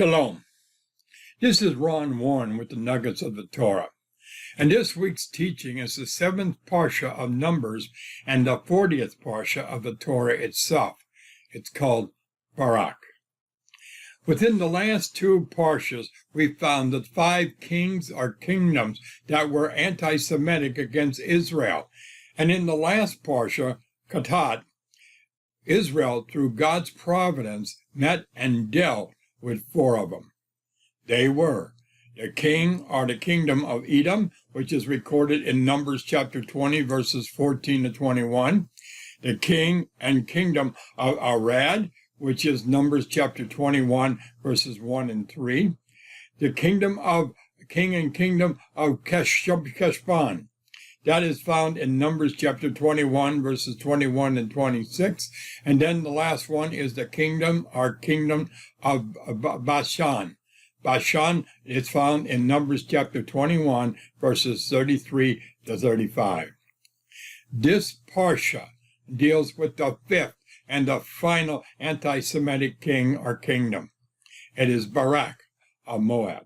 Shalom. This is Ron Warren with the Nuggets of the Torah. And this week's teaching is the 7th Parsha of Numbers and the 40th Parsha of the Torah itself. It's called Barak. Within the last two Parshas, we found that 5 kings or kingdoms that were anti-Semitic against Israel. And in the last Parsha, 𝐋𝐈𝐊𝐄, Israel, through God's providence, met and dealt with 4 of them. They were the king or the kingdom of Edom, which is recorded in Numbers chapter 20, verses 14 to 21. The king and kingdom of Arad, which is Numbers chapter 21, verses 1 and 3. The king and kingdom of 𝐋𝐈𝐊𝐄. That is found in Numbers chapter 21, verses 21 and 26. And then the last one is the kingdom of Bashan. Bashan is found in Numbers chapter 21, verses 33 to 35. This Parsha deals with the 5th and the final anti-Semitic king or kingdom. It is Barak of Moab.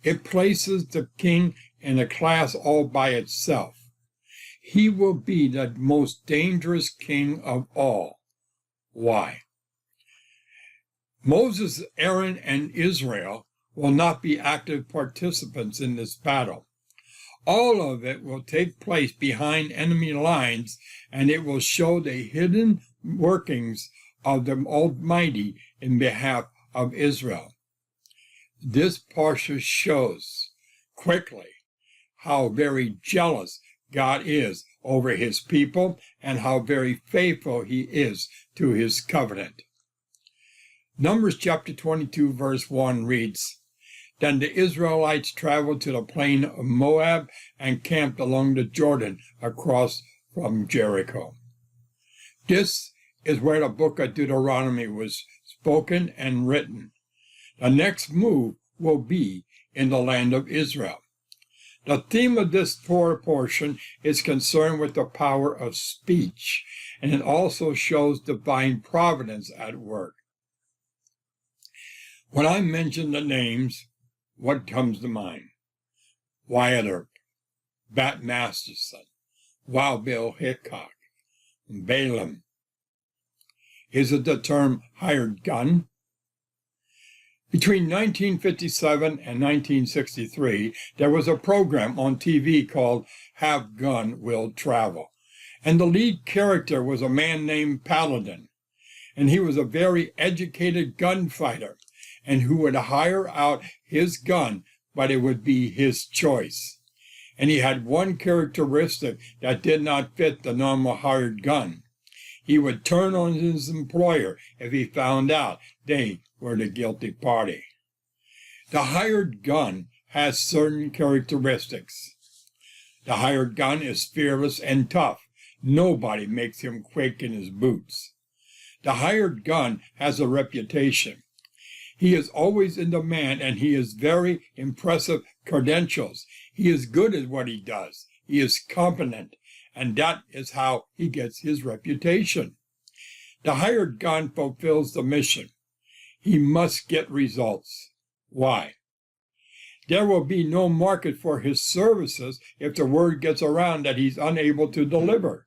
It places the king in a class all by itself. He will be the most dangerous king of all. Why? Moses, Aaron, and Israel will not be active participants in this battle. All of it will take place behind enemy lines, and it will show the hidden workings of the Almighty in behalf of Israel. This Parsha shows quickly how very jealous God is over his people and how very faithful he is to his covenant. Numbers chapter 22, verse 1 reads, Then the Israelites traveled to the plain of Moab and camped along the Jordan across from Jericho. This is where the book of Deuteronomy was spoken and written. The next move will be in the land of Israel. The theme of this Torah portion is concerned with the power of speech, and it also shows divine providence at work. When I mention the names, what comes to mind? 𝐌𝐈𝐍𝐈𝐒, Bat Masterson, 𝐌𝐈𝐍𝐿𝐴, Balaam. Is it the term hired gun? Between 1957 and 1963, there was a program on TV called Have Gun Will Travel, and the lead character was a man named Paladin, and he was a very educated gunfighter, and who would hire out his gun, but it would be his choice. And he had one characteristic that did not fit the normal hired gun. He would turn on his employer if he found out they were the guilty party. The hired gun has certain characteristics. The hired gun is fearless and tough. Nobody makes him quake in his boots. The hired gun has a reputation. He is always in demand, and he has very impressive credentials. He is good at what he does. He is competent, and that is how he gets his reputation. The hired gun fulfills the mission. He must get results. Why? There will be no market for his services if the word gets around that he's unable to deliver.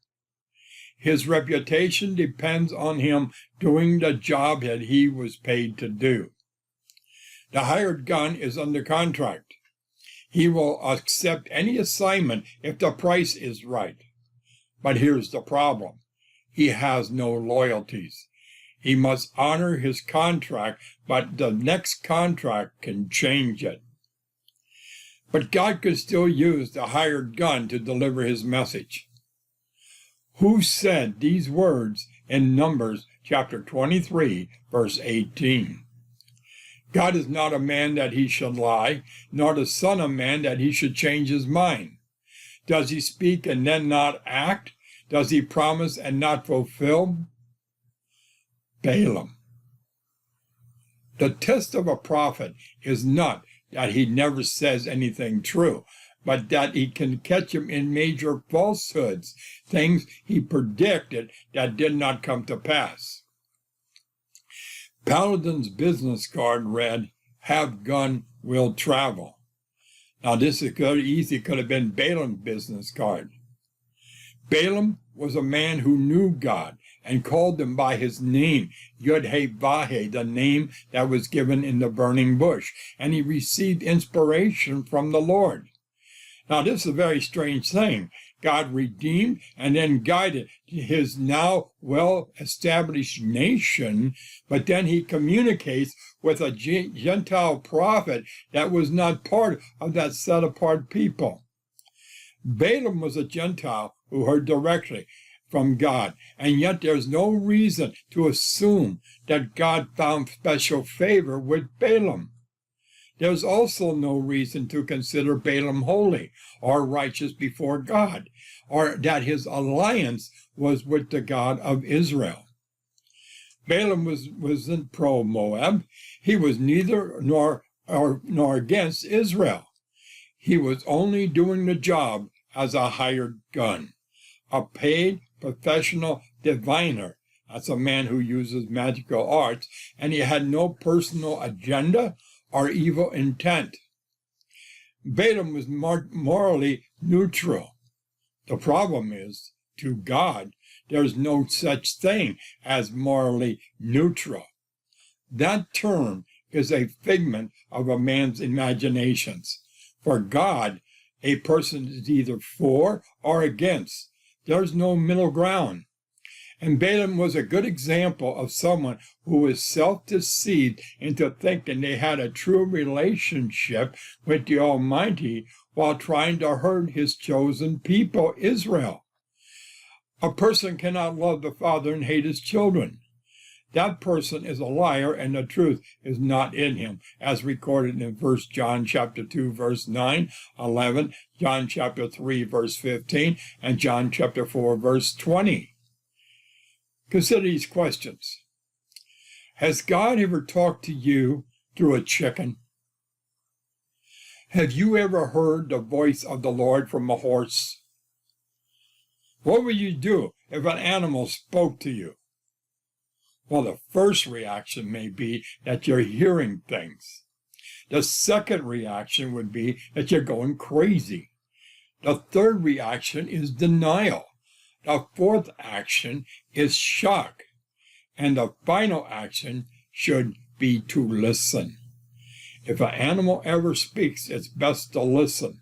His reputation depends on him doing the job that he was paid to do. The hired gun is under contract. He will accept any assignment if the price is right. But here's the problem. He has no loyalties. He must honor his contract, but the next contract can change it. But God could still use the hired gun to deliver his message. Who said these words in Numbers chapter 23, verse 18? God is not a man that he should lie, nor the son of man that he should change his mind. Does he speak and then not act? Does he promise and not fulfill? Balaam. The test of a prophet is not that he never says anything true, but that he can catch him in major falsehoods, things he predicted that did not come to pass. Paladin's business card read, "Have gun, will travel." Now this is very easy, could have been Balaam's business card. Balaam was a man who knew God and called him by his name, 𝐻𝐈𝐊𝐄, the name that was given in the burning bush, and he received inspiration from the Lord. Now this is a very strange thing. God redeemed and then guided his now well-established nation, but then he communicates with a Gentile prophet that was not part of that set-apart people. Balaam was a Gentile who heard directly from God, and yet there's no reason to assume that God found special favor with Balaam. There's also no reason to consider Balaam holy or righteous before God, or that his alliance was with the God of Israel. Balaam wasn't pro-Moab. He was neither nor against Israel. He was only doing the job as a hired gun, a paid professional diviner. That's a man who uses magical arts, and he had no personal agenda or evil intent. Balaam was morally neutral. The problem is, to God, there's no such thing as morally neutral. That term is a figment of a man's imaginations. For God, a person is either for or against. There's no middle ground. And Balaam was a good example of someone who was self-deceived into thinking they had a true relationship with the Almighty while trying to hurt his chosen people, Israel. A person cannot love the Father and hate his children. That person is a liar, and the truth is not in him, as recorded in 1 John chapter 2, verse 9, 11, John chapter 3, verse 15, and John chapter 4, verse 20. Consider these questions. Has God ever talked to you through a chicken? Have you ever heard the voice of the Lord from a horse? What would you do if an animal spoke to you? Well, the first reaction may be that you're hearing things. The second reaction would be that you're going crazy. The third reaction is denial. The fourth action is shock. And the final action should be to listen. If an animal ever speaks, it's best to listen,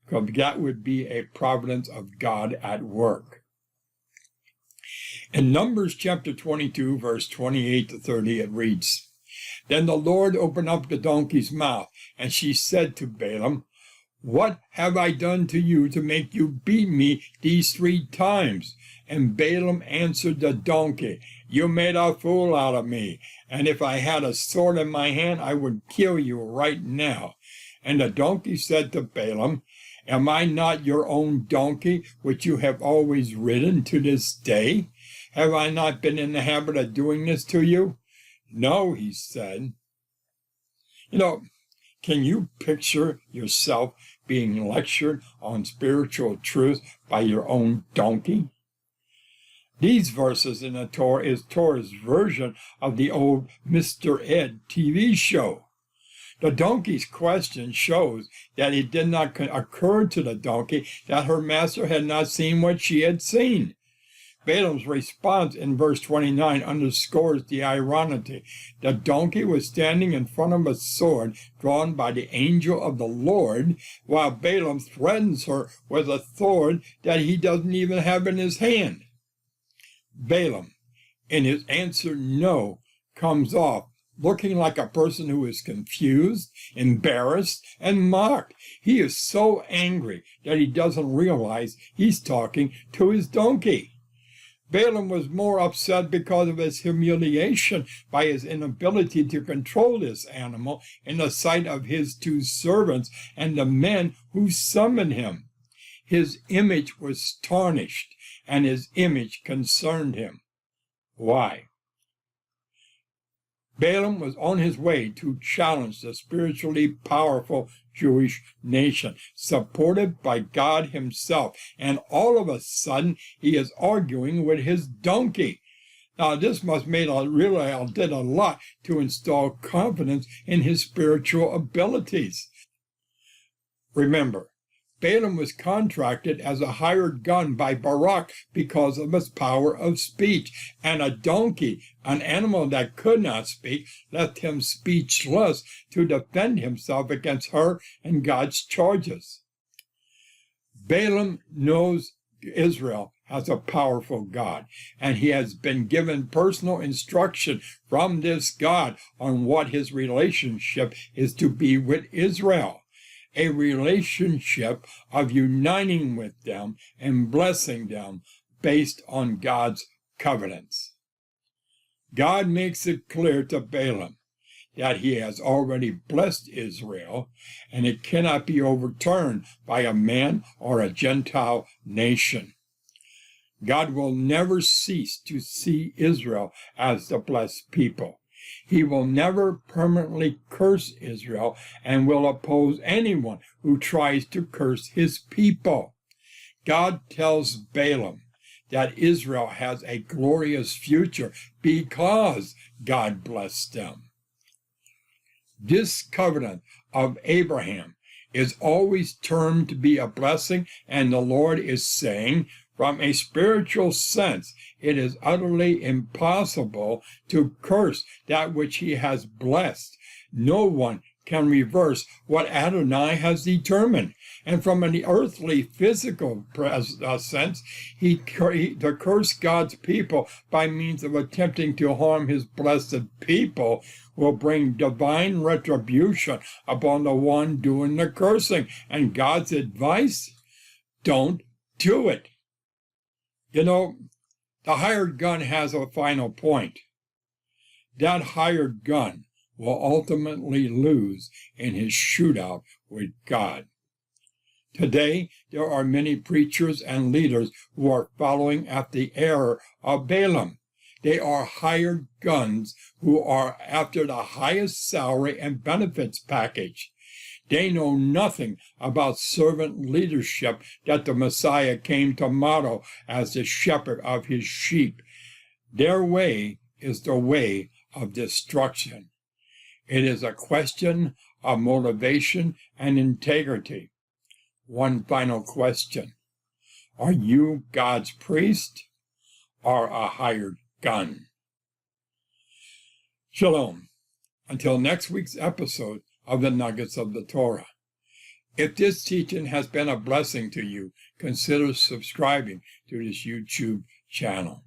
because that would be a providence of God at work. In Numbers chapter 22, verse 28 to 30, it reads, "Then the Lord opened up the donkey's mouth, and she said to Balaam, 'What have I done to you to make you beat me these 3 times? And Balaam answered the donkey, 'You made a fool out of me, and if I had a sword in my hand, I would kill you right now.' And the donkey said to Balaam, 'Am I not your own donkey, which you have always ridden to this day? Have I not been in the habit of doing this to you?' 'No,' he said." Can you picture yourself being lectured on spiritual truth by your own donkey? These verses in the Torah is Torah's version of the old Mr. Ed TV show. The donkey's question shows that it did not occur to the donkey that her master had not seen what she had seen. Balaam's response in verse 29 underscores the irony. The donkey was standing in front of a sword drawn by the angel of the Lord, while Balaam threatens her with a sword that he doesn't even have in his hand. Balaam, in his answer no, comes off looking like a person who is confused, embarrassed, and mocked. He is so angry that he doesn't realize he's talking to his donkey. Balaam was more upset because of his humiliation by his inability to control this animal in the sight of his 2 servants and the men who summoned him. His image was tarnished, and his image concerned him. Why? Balaam was on his way to challenge the spiritually powerful Jewish nation, supported by God himself, and all of a sudden he is arguing with his donkey. Now, this must did a lot to install confidence in his spiritual abilities. Remember, Balaam was contracted as a hired gun by Barak because of his power of speech, and a donkey, an animal that could not speak, left him speechless to defend himself against her and God's charges. Balaam knows Israel has a powerful God, and he has been given personal instruction from this God on what his relationship is to be with Israel. A relationship of uniting with them and blessing them based on God's covenants. God makes it clear to Balaam that he has already blessed Israel, and it cannot be overturned by a man or a Gentile nation. God will never cease to see Israel as the blessed people. He will never permanently curse Israel and will oppose anyone who tries to curse his people. God tells Balaam that Israel has a glorious future because God blessed them. This covenant of Abraham is always termed to be a blessing, and the Lord is saying, from a spiritual sense, it is utterly impossible to curse that which he has blessed. No one can reverse what Adonai has determined. And from an earthly, physical sense, to curse God's people by means of attempting to harm his blessed people will bring divine retribution upon the one doing the cursing. And God's advice? Don't do it. You know, the hired gun has a final point. That hired gun will ultimately lose in his shootout with God. Today, there are many preachers and leaders who are following at the error of Balaam. They are hired guns who are after the highest salary and benefits package. They know nothing about servant leadership that the Messiah came to model as the shepherd of his sheep. Their way is the way of destruction. It is a question of motivation and integrity. One final question. Are you God's priest or a hired gun? Shalom. Until next week's episode of the Nuggets of the Torah. If this teaching has been a blessing to you, consider subscribing to this YouTube channel.